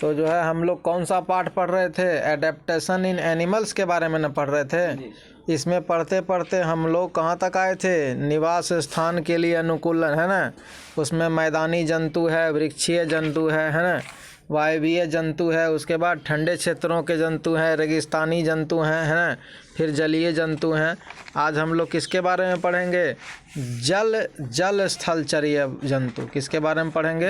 तो जो है हम लोग कौन सा पाठ पढ़ रहे थे? एडेप्टेशन इन एनिमल्स के बारे में न पढ़ रहे थे। इसमें पढ़ते पढ़ते हम लोग कहाँ तक आए थे? निवास स्थान के लिए अनुकूलन, है ना। उसमें मैदानी जंतु है, वृक्षीय जंतु है ना, वायवीय जंतु है, उसके बाद ठंडे क्षेत्रों के जंतु हैं, रेगिस्तानी जंतु हैं, है ना, फिर जलीय जंतु हैं। आज हम लोग किसके बारे में पढ़ेंगे? जल स्थलचरीय जंतु। किसके बारे में पढ़ेंगे?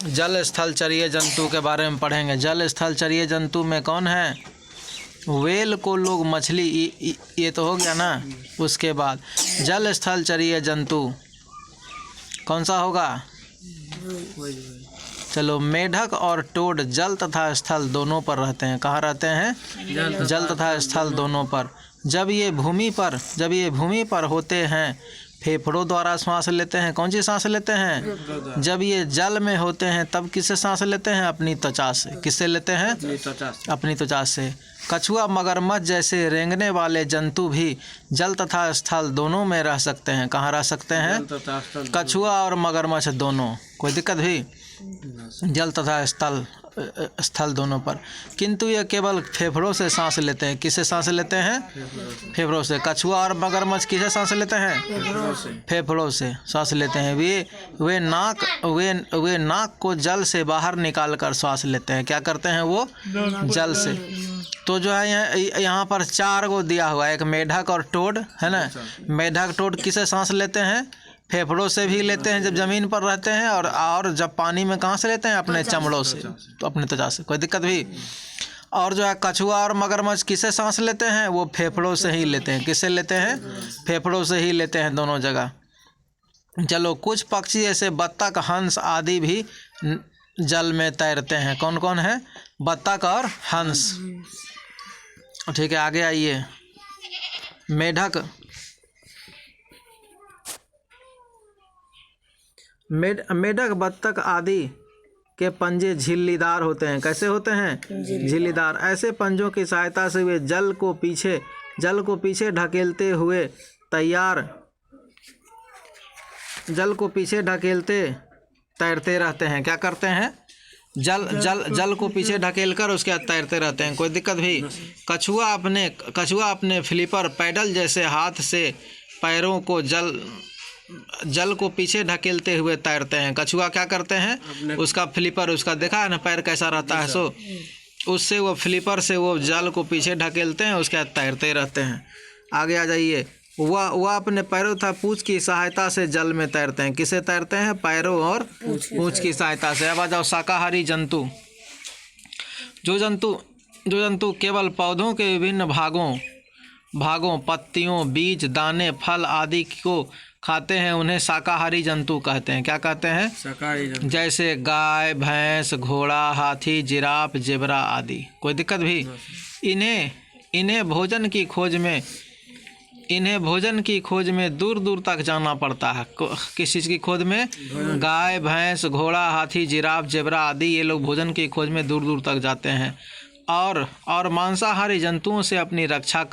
जल स्थलचरीय जंतु के बारे में पढ़ेंगे। जल स्थलचरीय जंतु में कौन है? व्हेल को लोग मछली, ये तो हो गया ना। उसके बाद जल स्थलचरीय जंतु कौन सा होगा? चलो, मेढक और टोड जल तथा स्थल दोनों पर रहते हैं। कहाँ रहते हैं? जल तथा स्थल दोनों पर। जब ये भूमि पर होते हैं फेफड़ों द्वारा सांस लेते हैं। कौन सी सांस लेते हैं? जब ये जल में होते हैं तब किससे सांस लेते हैं? अपनी त्वचा से। किससे लेते हैं? अपनी त्वचा से। कछुआ मगरमच्छ जैसे रेंगने वाले जंतु भी जल तथा स्थल दोनों में रह सकते हैं। कहाँ रह सकते हैं? कछुआ और मगरमच्छ दोनों। कोई दिक्कत भी? जल तथा स्थल दोनों पर। किंतु ये केवल फेफड़ों से सांस लेते हैं। किससे सांस लेते हैं? फेफड़ों से। कछुआ और मगरमच्छ किससे सांस लेते हैं? फेफड़ों से सांस लेते हैं। वे नाक को जल से बाहर निकाल कर श्वास लेते हैं। क्या करते हैं वो? जल से। तो जो है यहाँ पर 4 को दिया हुआ है, एक मेढक और टोड, है ना। मेढक टोड किससे सांस लेते हैं? फेफड़ों से भी लेते हैं जब ज़मीन पर रहते हैं, और जब पानी में कहाँ से लेते हैं? अपने चमड़ों से, तो अपने त्वचा से। कोई दिक्कत भी? और जो है कछुआ और मगरमच्छ किससे सांस लेते हैं? वो फेफड़ों से ही लेते हैं। किससे लेते हैं? फेफड़ों से ही लेते हैं दोनों जगह। चलो, कुछ पक्षी जैसे बत्तख, हंस आदि भी जल में तैरते हैं। कौन कौन है? बत्तख और हंस। ठीक है, आगे आइए। मेढक, बत्तख आदि के पंजे झिल्लीदार होते हैं। कैसे होते हैं? झिल्लीदार। ऐसे पंजों की सहायता से वे जल को पीछे ढकेलते तैरते रहते हैं। क्या करते हैं? जल को पीछे ढकेल कर उसके बाद तैरते रहते हैं। कोई दिक्कत भी? कछुआ अपने फ्लिपर पैडल जैसे हाथ से पैरों को जल को पीछे ढकेलते हुए तैरते हैं। कछुआ क्या करते हैं? उसका फ्लिपर, उसका देखा है ना पैर कैसा रहता है, सो उससे वो फ्लिपर से वो जल को पीछे ढकेलते हैं, उसके बाद तैरते रहते हैं। आगे आ जाइए। वह अपने पैरों तथा पूंछ की सहायता से जल में तैरते हैं। किससे तैरते हैं? पैरों और पूंछ की सहायता से। अब आ जाओ शाकाहारी जंतु। जो जंतु केवल पौधों के विभिन्न भागों, पत्तियों, बीज, दाने, फल आदि को खाते हैं उन्हें शाकाहारी जंतु कहते हैं। क्या कहते हैं? शाकाहारी जंतु। जैसे गाय, भैंस, घोड़ा, हाथी, जिराफ, जेबरा आदि। कोई दिक्कत भी? इन्हें भोजन की खोज में दूर दूर तक जाना पड़ता है। किस चीज़ की खोज में? गाय, भैंस, घोड़ा, हाथी, जिराफ, जेबरा आदि ये लोग भोजन की खोज में दूर दूर तक जाते हैं। और मांसाहारी जंतुओं से अपनी रक्षा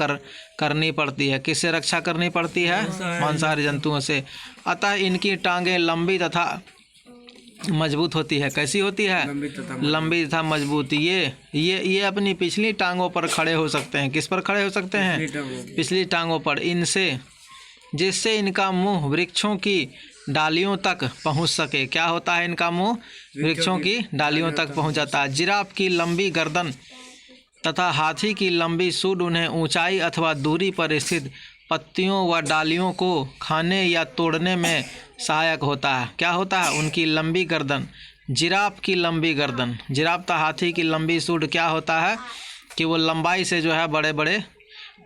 करनी पड़ती है। किससे रक्षा करनी पड़ती है? मांसाहारी जंतुओं से। अतः इनकी टांगें लंबी तथा मजबूत होती है। कैसी होती है? लंबी तथा मजबूत। ये अपनी पिछली टांगों पर खड़े हो सकते हैं। किस पर खड़े हो सकते हैं? पिछली टांगों पर। जिससे इनका मुंह वृक्षों की डालियों तक पहुंच सके। क्या होता है? इनका मुंह वृक्षों की डालियों तक पहुंच जाता है। जिराफ की लंबी गर्दन तथा हाथी की लंबी सूंड उन्हें ऊंचाई अथवा दूरी पर स्थित पत्तियों व डालियों को खाने या तोड़ने में सहायक होता है। क्या होता है? उनकी लंबी गर्दन। जिराफ की लंबी गर्दन। जिराफ तथा हाथी की लंबी सूंड क्या होता है कि वो लंबाई से जो है बड़े बड़े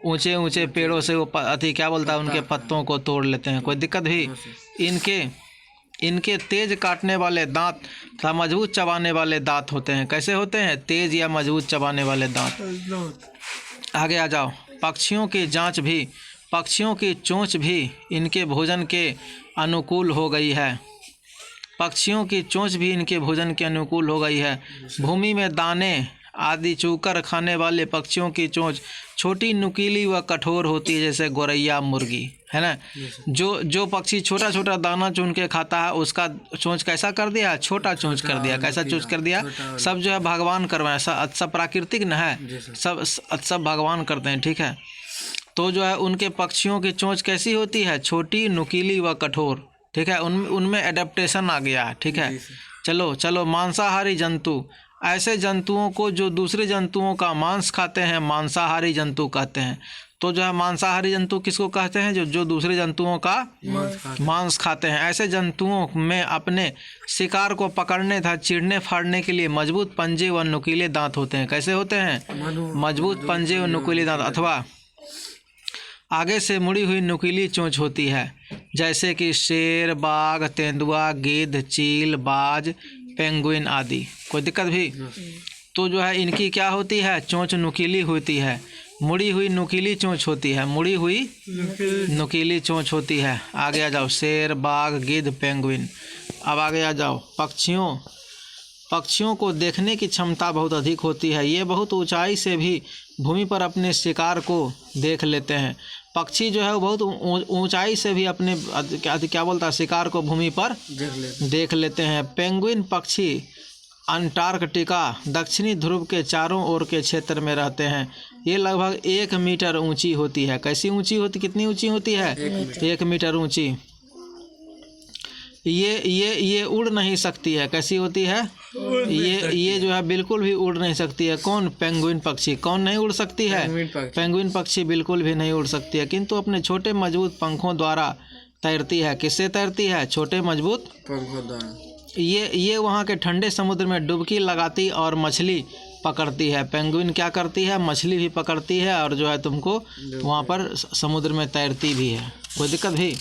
ऊंचे पेड़ों से वो क्या बोलता है, उनके पत्तों को तोड़ लेते हैं। कोई दिक्कत भी? इनके तेज काटने वाले दांत तथा मजबूत चबाने वाले दांत होते हैं। कैसे होते हैं? तेज या मजबूत चबाने वाले दांत। आगे आ जाओ। पक्षियों की चोंच भी इनके भोजन के अनुकूल हो गई है। पक्षियों की चोंच भी इनके भोजन के अनुकूल हो गई है। भूमि में दाने आदि चूकर खाने वाले पक्षियों की चोंच छोटी, नुकीली व कठोर होती है, जैसे गौरैया, मुर्गी, है ना। जो पक्षी छोटा छोटा दाना चुन के खाता है उसका चोंच कैसा कर दिया, छोटा चोंच कर दिया। कैसा चोंच कर दिया? सब जो है भगवान करवाए, सब प्राकृतिक न है, सब भगवान करते हैं, ठीक है। तो जो है उनके पक्षियों की चोंच कैसी होती है, छोटी, नुकीली व कठोर, ठीक है। उनमें एडेप्टेशन आ गया है, ठीक है। चलो मांसाहारी जंतु, ऐसे जंतुओं को जो दूसरे जंतुओं का मांस खाते हैं मांसाहारी जंतु कहते हैं। तो जो है मांसाहारी जंतु किसको कहते हैं, जो दूसरे जंतुओं का मांस खाते हैं। ऐसे जंतुओं में अपने शिकार को पकड़ने तथा चीरने फाड़ने के लिए मजबूत पंजे व नुकीले दांत होते हैं। कैसे होते हैं? मजबूत पंजे व नुकीले दांत, अथवा आगे से मुड़ी हुई नुकीली चोंच होती है, जैसे कि शेर, बाघ, तेंदुआ, गिद्ध, चील, बाज, पेंगुइन आदि। कोई दिक्कत भी? तो जो है इनकी क्या होती है, चोंच नुकीली होती है, मुड़ी हुई नुकीली चोंच होती है, मुड़ी हुई नुकीली चोंच होती है। आगे आ जाओ, शेर, बाघ, गिद्ध, पेंगुइन। अब आगे आ जाओ, पक्षियों को देखने की क्षमता बहुत अधिक होती है। ये बहुत ऊंचाई से भी भूमि पर अपने शिकार को देख लेते हैं। पक्षी जो है वो बहुत ऊंचाई से भी अपने क्या बोलता है, शिकार को भूमि पर देख लेते हैं। पेंगुइन पक्षी अंटार्कटिका दक्षिणी ध्रुव के चारों ओर के क्षेत्र में रहते हैं। ये लगभग 1 मीटर ऊंची होती है। कैसी ऊंची होती, कितनी ऊंची होती है? 1 मीटर ऊंची। ये उड़ नहीं सकती है। कैसी होती है? ये जो है बिल्कुल भी उड़ नहीं सकती है। कौन? पेंगुइन पक्षी। कौन नहीं उड़ सकती है? पेंगुइन पक्षी बिल्कुल भी नहीं उड़ सकती है, किंतु अपने छोटे मजबूत पंखों द्वारा तैरती है। किससे तैरती है? छोटे मजबूत पंखों द्वारा। ये वहाँ के ठंडे समुद्र में डुबकी लगाती और मछली पकड़ती है। पेंगुइन क्या करती है? मछली भी पकड़ती है और जो है तुमको वहाँ पर समुद्र में तैरती भी है। कोई दिक्कत भी?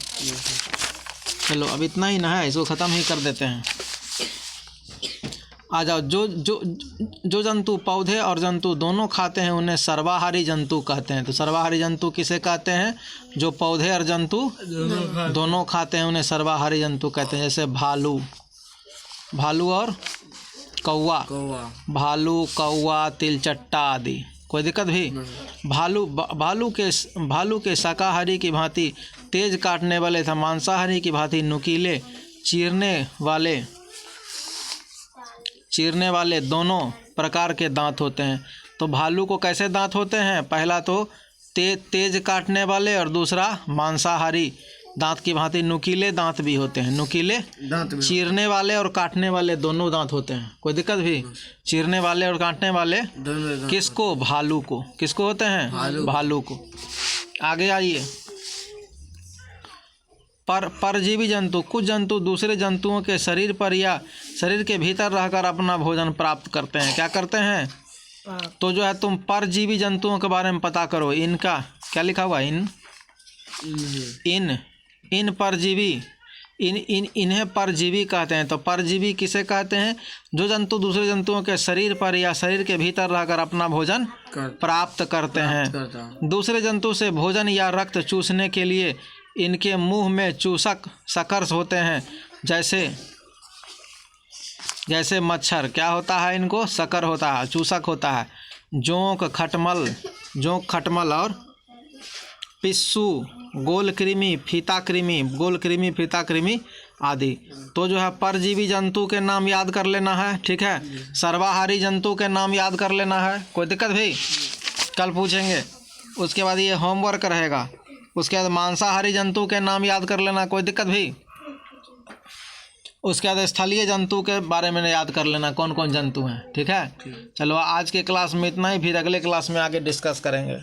चलो अब इतना ही ना है, इसको ख़त्म ही कर देते हैं। आ जाओ, जो जंतु पौधे और जंतु दोनों खाते हैं उन्हें सर्वाहारी जंतु कहते हैं। तो सर्वाहारी जंतु किसे कहते हैं? जो पौधे और जंतु दोनों खाते हैं उन्हें सर्वाहारी जंतु कहते हैं। जैसे भालू और कौवा, भालू, कौवा, तिलचट्टा आदि। कोई दिक्कत भी? भालू के शाकाहारी की भांति तेज काटने वाले तथा मांसाहारी की भांति नुकीले चीरने वाले दोनों प्रकार के दांत होते हैं। तो भालू को कैसे दांत होते हैं? पहला तो तेज काटने वाले और दूसरा मांसाहारी दांत की भांति नुकीले दांत भी होते हैं। नुकीले दांत भी, चीरने वाले और काटने वाले दोनों दांत होते हैं। कोई दिक्कत भी? चीरने वाले और काटने वाले किसको? भालू को। किसको होते हैं? भालू को। आगे आइए, परजीवी जंतु। कुछ जंतु दूसरे जंतुओं के शरीर पर या शरीर के भीतर रहकर अपना भोजन प्राप्त करते हैं। क्या करते हैं? तो जो है तुम परजीवी जंतुओं के बारे में पता करो। इनका क्या लिखा हुआ? इन परजीवी, इन्हें परजीवी कहते हैं। तो परजीवी किसे कहते हैं? जो जंतु दूसरे जंतुओं के शरीर पर या शरीर के भीतर रहकर अपना भोजन प्राप्त करते हैं। दूसरे जंतु से भोजन या रक्त चूसने के लिए इनके मुंह में चूसक सकर्स होते हैं। जैसे मच्छर क्या होता है? इनको शकर होता है, चूसक होता है। जोंक, खटमल और पिस्सू, गोलकृमि, फीताकृमि आदि। तो जो है परजीवी जंतु के नाम याद कर लेना है, ठीक है। सर्वाहारी जंतु के नाम याद कर लेना है। कोई दिक्कत भी? कल पूछेंगे। उसके बाद ये होमवर्क रहेगा। उसके बाद मांसाहारी जंतु के नाम याद कर लेना। कोई दिक्कत भी? उसके बाद स्थलीय जंतु के बारे में याद कर लेना, कौन कौन जंतु हैं, ठीक है। चलो आज के क्लास में इतना ही, फिर अगले क्लास में आगे डिस्कस करेंगे।